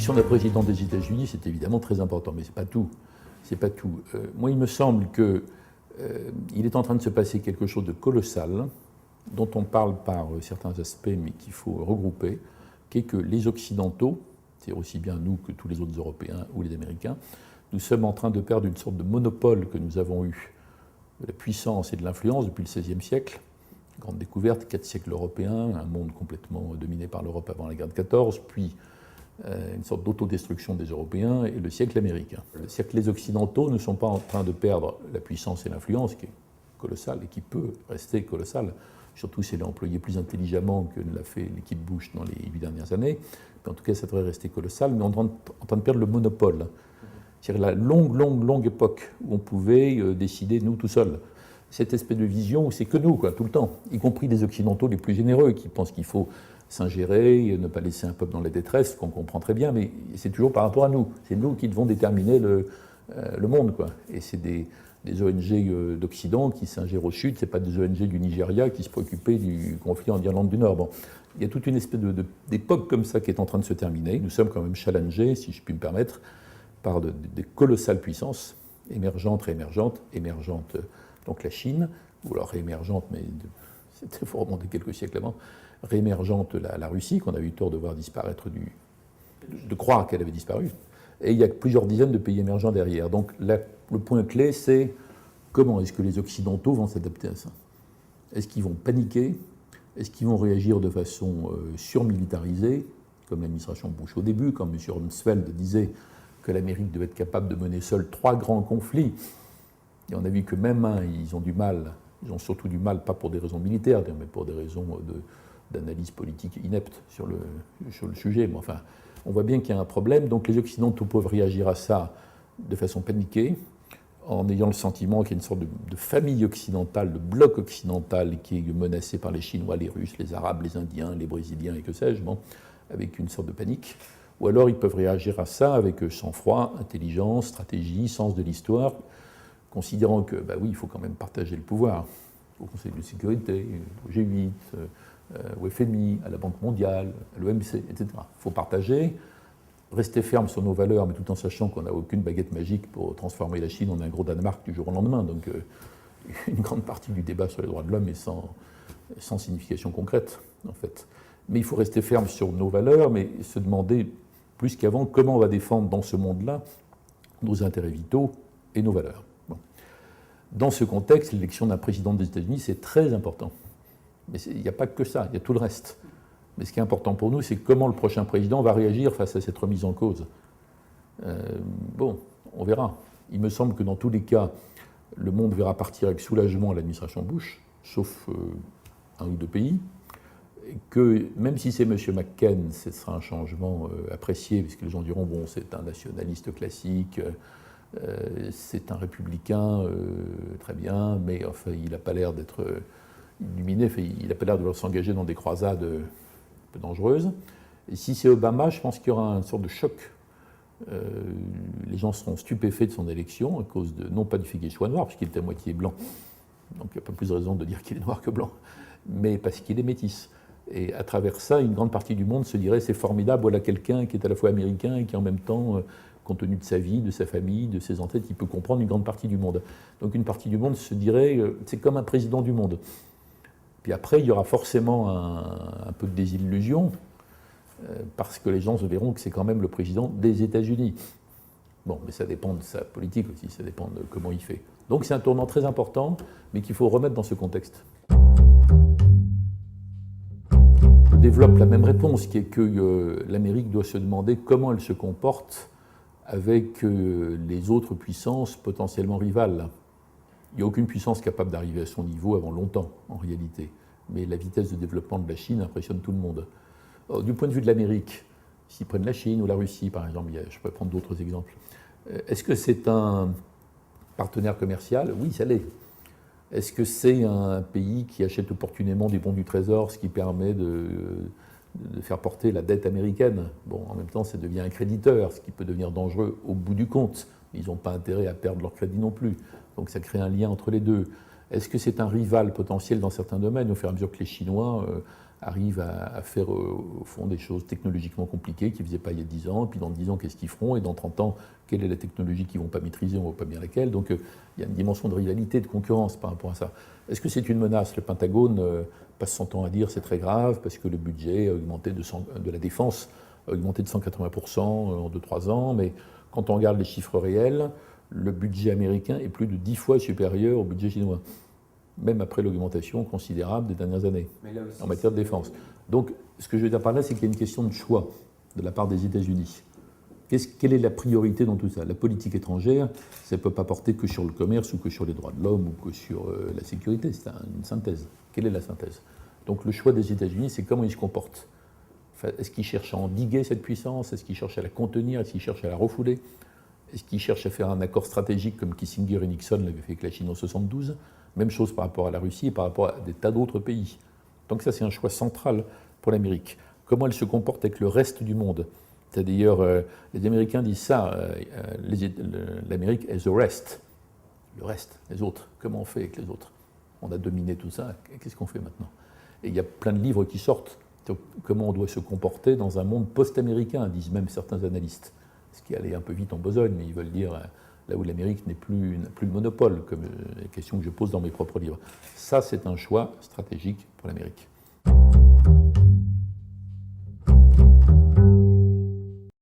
l'élection d'un président des États-Unis, c'est évidemment très important, mais c'est pas tout. C'est pas tout. Moi, il me semble qu'il est en train de se passer quelque chose de colossal, dont on parle par certains aspects, mais qu'il faut regrouper, qui est que les Occidentaux, c'est aussi bien nous que tous les autres Européens ou les Américains, nous sommes en train de perdre une sorte de monopole que nous avons eu de la puissance et de l'influence depuis le XVIe siècle. Grande découverte, 4 siècles européens, un monde complètement dominé par l'Europe avant la guerre de 14, puis une sorte d'autodestruction des Européens et le siècle américain. C'est-à-dire que les Occidentaux ne sont pas en train de perdre la puissance et l'influence, qui est colossale et qui peut rester colossale, surtout si elle est employée plus intelligemment que ne l'a fait l'équipe Bush dans les 8 dernières années. Mais en tout cas, ça devrait rester colossal, mais on est en train de perdre le monopole. C'est-à-dire la longue époque où on pouvait décider, nous, tout seuls. Cette espèce de vision où c'est que nous, quoi, tout le temps, y compris les Occidentaux les plus généreux, qui pensent qu'il faut s'ingérer, ne pas laisser un peuple dans la détresse, qu'on comprend très bien, mais c'est toujours par rapport à nous. C'est nous qui devons déterminer le monde, quoi. Et c'est des ONG d'Occident qui s'ingèrent au Sud, c'est pas des ONG du Nigeria qui se préoccupaient du conflit en Irlande du Nord. Bon, il y a toute une espèce d'époque comme ça qui est en train de se terminer. Nous sommes quand même challengés, si je puis me permettre, par des colossales puissances, émergentes, réémergentes, émergentes, donc la Chine, ou alors réémergente, mais il faut remonter quelques siècles avant, réémergente la Russie, qu'on a eu tort de voir disparaître, de croire qu'elle avait disparu. Et il y a plusieurs dizaines de pays émergents derrière. Donc le point clé, c'est comment est-ce que les Occidentaux vont s'adapter à ça? Est-ce qu'ils vont paniquer? Est-ce qu'ils vont réagir de façon surmilitarisée, comme l'administration Bush au début, quand M. Rumsfeld disait que l'Amérique devait être capable de mener seule 3 grands conflits? Et on a vu que même ils ont du mal, ils ont surtout du mal, pas pour des raisons militaires, mais pour des raisons d'analyse politique inepte sur le sujet. Mais enfin, on voit bien qu'il y a un problème. Donc les Occidentaux peuvent réagir à ça de façon paniquée, en ayant le sentiment qu'il y a une sorte de famille occidentale, de bloc occidental qui est menacé par les Chinois, les Russes, les Arabes, les Indiens, les Brésiliens et que sais-je, bon, avec une sorte de panique. Ou alors ils peuvent réagir à ça avec sang-froid, intelligence, stratégie, sens de l'histoire, considérant que, bah oui, il faut quand même partager le pouvoir au Conseil de sécurité, au G8, au FMI, à la Banque mondiale, à l'OMC, etc. Il faut partager, rester ferme sur nos valeurs, mais tout en sachant qu'on n'a aucune baguette magique pour transformer la Chine en un gros Danemark du jour au lendemain. Donc une grande partie du débat sur les droits de l'homme est sans signification concrète, en fait. Mais il faut rester ferme sur nos valeurs, mais se demander, plus qu'avant, comment on va défendre dans ce monde-là nos intérêts vitaux et nos valeurs. Bon. Dans ce contexte, l'élection d'un président des États-Unis, c'est très important. Mais il n'y a pas que ça, il y a tout le reste. Mais ce qui est important pour nous, c'est comment le prochain président va réagir face à cette remise en cause. Bon, on verra. Il me semble que dans tous les cas, le monde verra partir avec soulagement l'administration Bush, sauf un ou 2 pays. Que même si c'est M. McCain, ce sera un changement apprécié, puisque les gens diront, bon, c'est un nationaliste classique, c'est un républicain, très bien, mais enfin, il n'a pas l'air d'être illuminé, il n'a pas l'air de vouloir s'engager dans des croisades un peu dangereuses. Et si c'est Obama, je pense qu'il y aura une sorte de choc. Les gens seront stupéfaits de son élection à cause de, non pas du fait qu'il soit noir, puisqu'il est à moitié blanc, donc il n'y a pas plus de raison de dire qu'il est noir que blanc, mais parce qu'il est métis. Et à travers ça, une grande partie du monde se dirait c'est formidable, voilà quelqu'un qui est à la fois américain et qui en même temps, compte tenu de sa vie, de sa famille, de ses ancêtres, il peut comprendre une grande partie du monde. Donc une partie du monde se dirait c'est comme un président du monde. Puis après, il y aura forcément un peu de désillusion, parce que les gens se verront que c'est quand même le président des États-Unis. Bon, mais ça dépend de sa politique aussi, ça dépend de comment il fait. Donc c'est un tournant très important, mais qu'il faut remettre dans ce contexte. Je développe la même réponse, qui est que l'Amérique doit se demander comment elle se comporte avec les autres puissances potentiellement rivales. Il n'y a aucune puissance capable d'arriver à son niveau avant longtemps, en réalité. Mais la vitesse de développement de la Chine impressionne tout le monde. Alors, du point de vue de l'Amérique, s'ils prennent la Chine ou la Russie, par exemple, je pourrais prendre d'autres exemples, est-ce que c'est un partenaire commercial? Oui, ça l'est. Est-ce que c'est un pays qui achète opportunément des bons du Trésor, ce qui permet de faire porter la dette américaine? Bon, en même temps, ça devient un créditeur, ce qui peut devenir dangereux au bout du compte. Ils n'ont pas intérêt à perdre leur crédit non plus. Donc ça crée un lien entre les deux. Est-ce que c'est un rival potentiel dans certains domaines, au fur et à mesure que les Chinois arrivent à faire au fond des choses technologiquement compliquées qu'ils ne faisaient pas il y a 10 ans, et puis dans 10 ans, qu'est-ce qu'ils feront, et dans 30 ans, quelle est la technologie qu'ils ne vont pas maîtriser, on ne voit pas bien laquelle. Donc il y a une dimension de rivalité, de concurrence par rapport à ça. Est-ce que c'est une menace? Le Pentagone passe son temps à dire c'est très grave, parce que le budget a augmenté de la défense a augmenté de 180% en 2-3 ans, mais quand on regarde les chiffres réels, le budget américain est plus de 10 fois supérieur au budget chinois, même après l'augmentation considérable des dernières années en matière de défense. Donc, ce que je veux dire par là, c'est qu'il y a une question de choix de la part des États-Unis. Quelle est la priorité dans tout ça? La politique étrangère, ça ne peut pas porter que sur le commerce ou que sur les droits de l'homme ou que sur la sécurité. C'est une synthèse. Quelle est la synthèse? Donc, le choix des États-Unis, c'est comment ils se comportent. Enfin, est-ce qu'ils cherchent à endiguer cette puissance? Est-ce qu'ils cherchent à la contenir? Est-ce qu'ils cherchent à la refouler? Est-ce qu'ils cherchent à faire un accord stratégique comme Kissinger et Nixon l'avaient fait avec la Chine en 1972? Même chose par rapport à la Russie et par rapport à des tas d'autres pays. Donc ça, c'est un choix central pour l'Amérique. Comment elle se comporte avec le reste du monde? C'est-à-dire, les Américains disent ça, l'Amérique est the rest. Le reste, les autres. Comment on fait avec les autres? On a dominé tout ça, qu'est-ce qu'on fait maintenant? Et il y a plein de livres qui sortent. Donc, comment on doit se comporter dans un monde post-américain, disent même certains analystes. Ce qui allait un peu vite en besogne, mais ils veulent dire là où l'Amérique n'a plus le monopole, comme la question que je pose dans mes propres livres. Ça, c'est un choix stratégique pour l'Amérique.